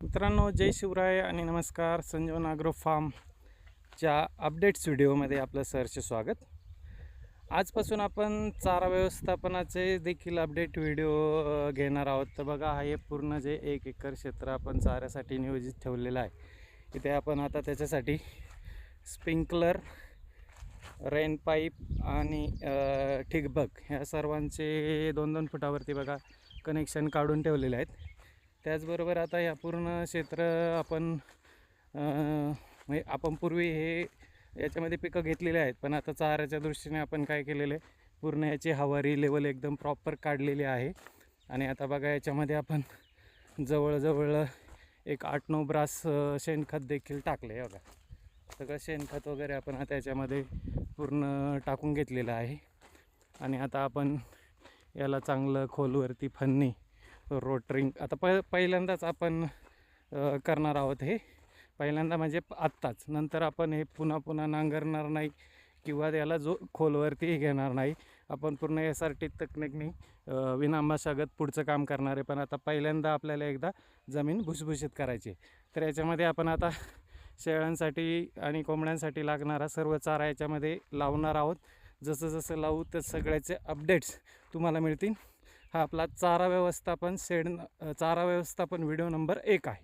मित्रांनो, जय शिवराय आणि नमस्कार. संजीवन ॲग्रो फार्मच्या अपडेट्स व्हिडिओमध्ये आपलं सहर्ष स्वागत. आजपासून आपण चारा व्यवस्थापनाचे देखील अपडेट व्हिडिओ घेणार आहोत. तर बघा, हे पूर्ण जे 1 एकर क्षेत्र आपण चाऱ्यासाठी नियोजित ठेवलेलं आहे. इथे आपण आता त्याच्यासाठी स्प्रिंकलर, रेन पाईप आणि ठिबक ह्या सर्वांचे 2-2 फुटावरती बघा कनेक्शन काढून ठेवलेले आहेत. त्याचबरोबर आता या पूर्ण क्षेत्र म्हणजे आपण पूर्वी याच्यामध्ये पिकं घेतलेली आहेत, पण आता चाऱ्याच्या दृष्टीने आपण काय केलेलं आहे, पूर्ण याची हवारी लेवल एकदम प्रॉपर काढलेली आहे. आणि आता बघा, याच्यामध्ये आपण जवळजवळ एक 8-9 ब्रास शेणखत देखील टाकले. बघा, सगळं शेणखत वगैरे आपण आता याच्यामध्ये पूर्ण टाकून घेतलेलं आहे. आणि आता आपण याला चांगलं खोलवरती फन्नी रोटरिंग आता पहिल्यांदाच आपण करणार आहोत. हे पहिल्यांदा म्हणजे आत्ताच, नंतर आपण हे पुन्हा नांगरणार नाही किंवा त्याला खोलवरती घेणार नाही. आपण पूर्ण SRT तकनीकने विनामशागत पुढचं काम करणार आहे. पण आता पहिल्यांदा आपल्याला एकदा जमीन भुसभुशीत करायची. तर याच्यामध्ये आपण आता शेळ्यांसाठी आणि कोंबड्यांसाठी लागणारा सर्व चारा याच्यामध्ये लावणार आहोत. जसं लावू तर सगळ्याचे अपडेट्स तुम्हाला मिळतील. हा आपला चारा व्यवस्थापन व्हिडिओ नंबर 1 आहे.